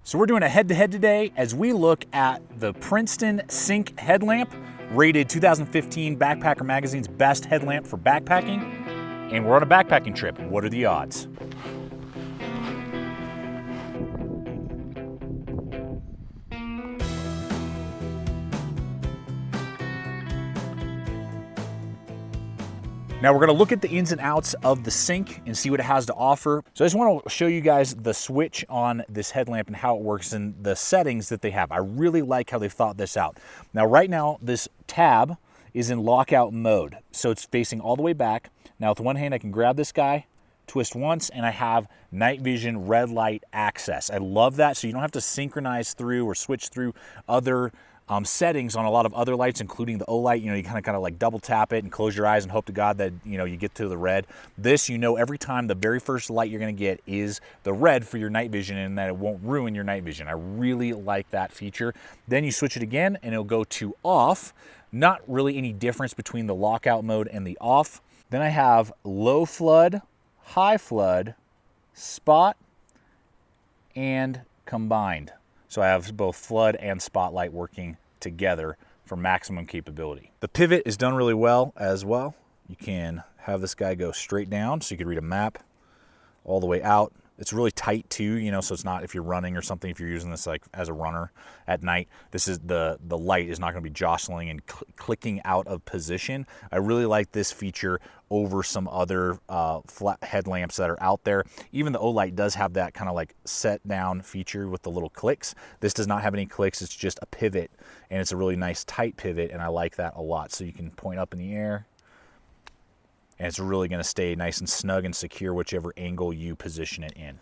So we're doing a head-to-head today as we look at the Princeton Sync headlamp, rated 2015 Backpacker Magazine's best headlamp for backpacking. And we're on a backpacking trip. What are the odds? Now we're gonna look at the ins and outs of the Sync and see what it has to offer. So I just wanna show you guys the switch on this headlamp and how it works and the settings that they have. I really like how they've thought this out. Now right now, this tab is in lockout mode. So it's facing all the way back. Now with one hand, I can grab this guy, twist once, and I have night vision red light access. I love that, so you don't have to synchronize through or switch through other settings on a lot of other lights, including the O light. You know, you kind of like double tap it and close your eyes and hope to God that, you know, you get to the red. This, you know, every time the very first light you're gonna get is the red for your night vision, and that it won't ruin your night vision. I really like that feature. Then you switch it again and it'll go to off. Not really any difference between the lockout mode and the off. Then I have low flood, high flood, spot, and combined. So I have both flood and spotlight working together for maximum capability. The pivot is done really well as well. You can have this guy go straight down so you can read a map all the way out. It's really tight too, you know, so it's not, if you're running or something, if you're using this like as a runner at night, this is the light is not going to be jostling and clicking out of position. I really like this feature over some other flat headlamps that are out there. Even the O-Light does have that kind of like set down feature with the little clicks. This does not have any clicks. It's just a pivot, and it's a really nice tight pivot, and I like that a lot. So you can point up in the air, and it's really going to stay nice and snug and secure whichever angle you position it in.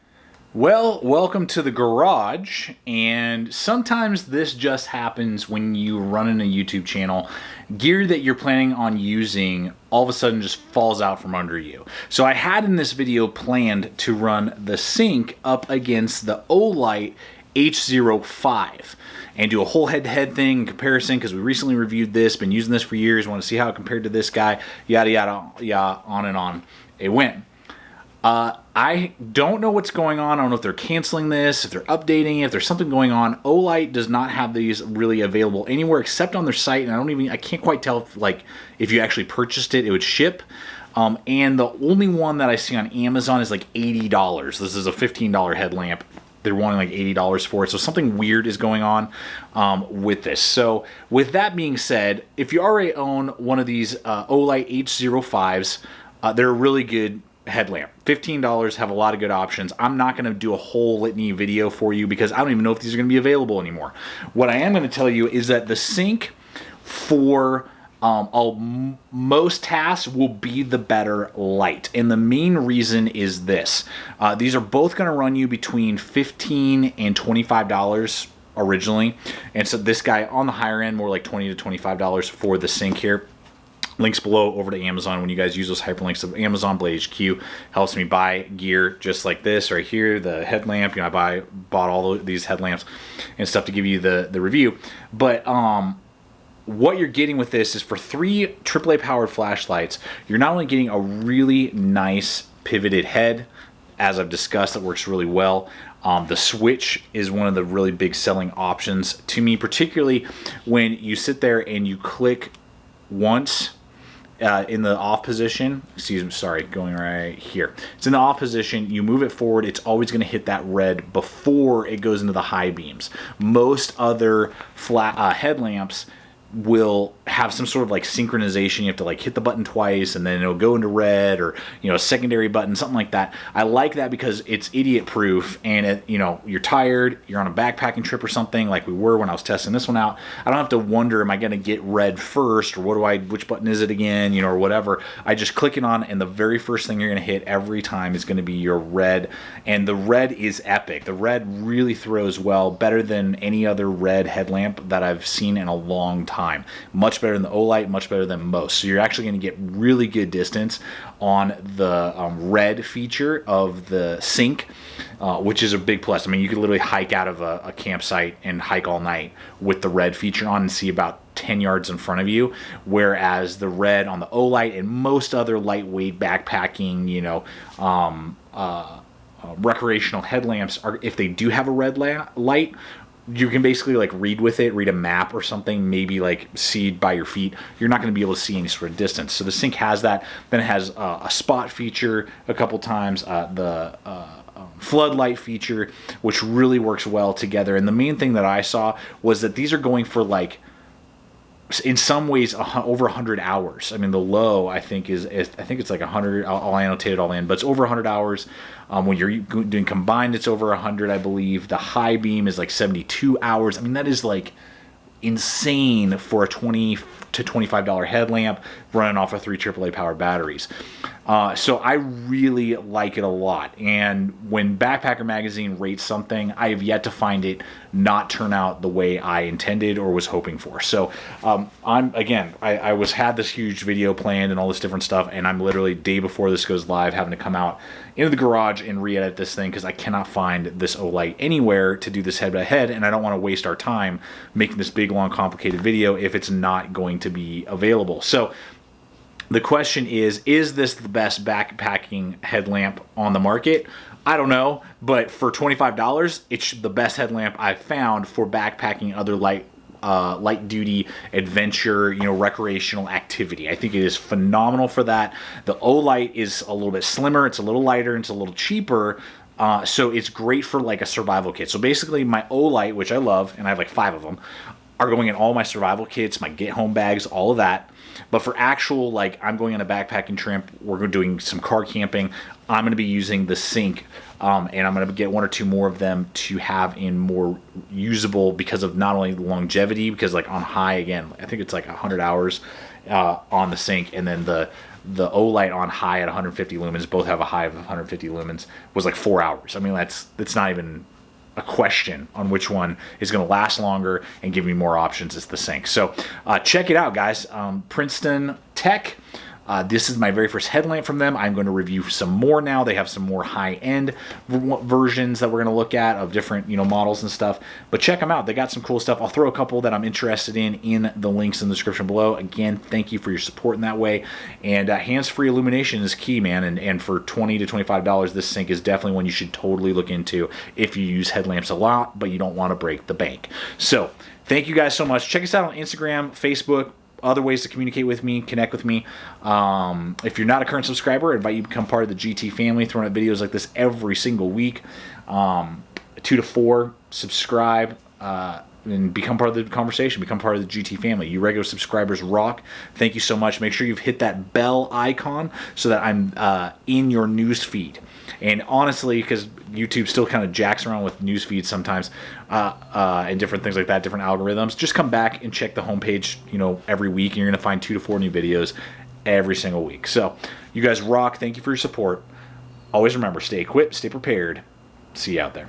Well, welcome to the garage, and sometimes this just happens when you run in a YouTube channel. Gear that you're planning on using all of a sudden just falls out from under you. So I had in this video planned to run the Sync up against the Olight H05 and do a whole head-to-head thing comparison, because we recently reviewed this, been using this for years, want to see how it compared to this guy, yada yada, yeah, on and on it went. I don't know what's going on. I don't know if they're canceling this, if they're updating it, if there's something going on. Olight does not have these really available anywhere except on their site, and I can't quite tell if, like, if you actually purchased it, it would ship. And the only one that I see on Amazon is like $80. This is a $15 headlamp. They're wanting like $80 for it. So something weird is going on with this. So with that being said, if you already own one of these Olight H05s, they're a really good headlamp. $15, have a lot of good options. I'm not going to do a whole litany video for you because I don't even know if these are going to be available anymore. What I am going to tell you is that the Sync for most tasks will be the better light, and the main reason is this. These are both going to run you between $15 and $25 originally, and so this guy on the higher end, more like $20 to $25 for the Sync here. Links below over to Amazon. When you guys use those hyperlinks of Amazon, Blade HQ helps me buy gear just like this right here, the headlamp. You know, I bought all these headlamps and stuff to give you the review. But what you're getting with this is for 3 AAA powered flashlights, you're not only getting a really nice pivoted head, as I've discussed, that works really well. The switch is one of the really big selling options to me, particularly when you sit there and you click once in the off position. Excuse me, sorry, going right here. It's in the off position. You move it forward, it's always going to hit that red before it goes into the high beams. Most other flat headlamps will have some sort of like synchronization. You have to like hit the button twice and then it'll go into red, or, you know, a secondary button, something like that. I like that because it's idiot proof, and it, you know, you're tired, you're on a backpacking trip or something like we were when I was testing this one out. I don't have to wonder, am I going to get red first, or which button is it again, you know, or whatever. I just click it on, and the very first thing you're going to hit every time is going to be your red, and the red is epic. The red really throws well, better than any other red headlamp that I've seen in a long time. Much better than the Olight, much better than most. So you're actually going to get really good distance on the red feature of the Sync, which is a big plus. I mean, you could literally hike out of a campsite and hike all night with the red feature on and see about 10 yards in front of you, whereas the red on the Olight and most other lightweight backpacking, you know, recreational headlamps are, if they do have a red light, you can basically like read with it, read a map or something, maybe like see by your feet. You're not going to be able to see any sort of distance. So the Sync has that. Then it has a spot feature a couple times, the floodlight feature, which really works well together. And the main thing that I saw was that these are going for like, in some ways, over 100 hours. I mean, the low, I think, is I think it's like 100. I'll annotate it all in, but it's over 100 hours. When you're doing combined, it's over 100, I believe. The high beam is like 72 hours. I mean, that is like insane for a $20 to $25 headlamp running off of 3 AAA powered batteries. So I really like it a lot. And when Backpacker Magazine rates something, I have yet to find it not turn out the way I intended or was hoping for. So I had this huge video planned and all this different stuff, and I'm literally day before this goes live having to come out into the garage and re-edit this thing because I cannot find this Olight anywhere to do this head-by-head, and I don't want to waste our time making this big, long, complicated video if it's not going to be available. So the question is this the best backpacking headlamp on the market? I don't know, but for $25, it's the best headlamp I've found for backpacking other light duty adventure, recreational activity. I think it is phenomenal for that. The Olight is a little bit slimmer, it's a little lighter, and it's a little cheaper. So it's great for like a survival kit. So basically my Olight, which I love, and I have like 5 of them, are going in all my survival kits, my get home bags, all of that. But for actual, like, I'm going on a backpacking trip, we're doing some car camping, I'm going to be using the Sync, and I'm going to get 1 or 2 more of them to have in more usable, because of not only longevity, because like on high, again, I think it's like 100 hours on the Sync, and then the Olight on high at 150 lumens, both have a high of 150 lumens, was like 4 hours. I mean, that's not even a question on which one is going to last longer and give me more options. It's the Sync. So check it out, guys. Princeton Tech. This is my very first headlamp from them. I'm going to review some more now. They have some more high-end versions that we're going to look at of different, models and stuff. But check them out. They got some cool stuff. I'll throw a couple that I'm interested in the links in the description below. Again, thank you for your support in that way. And hands-free illumination is key, man. And for $20 to $25, this Sync is definitely one you should totally look into if you use headlamps a lot, but you don't want to break the bank. So thank you guys so much. Check us out on Instagram, Facebook, other ways to communicate with me, connect with me. If you're not a current subscriber, I invite you to become part of the GT family, throwing out videos like this every single week. 2 to 4, subscribe, and become part of the conversation, become part of the GT family. You regular subscribers rock. Thank you so much. Make sure you've hit that bell icon so that I'm in your news feed. And honestly, because YouTube still kind of jacks around with news feeds sometimes and different things like that, different algorithms, just come back and check the homepage, every week, and you're going to find 2 to 4 new videos every single week. So you guys rock. Thank you for your support. Always remember, stay equipped, stay prepared. See you out there.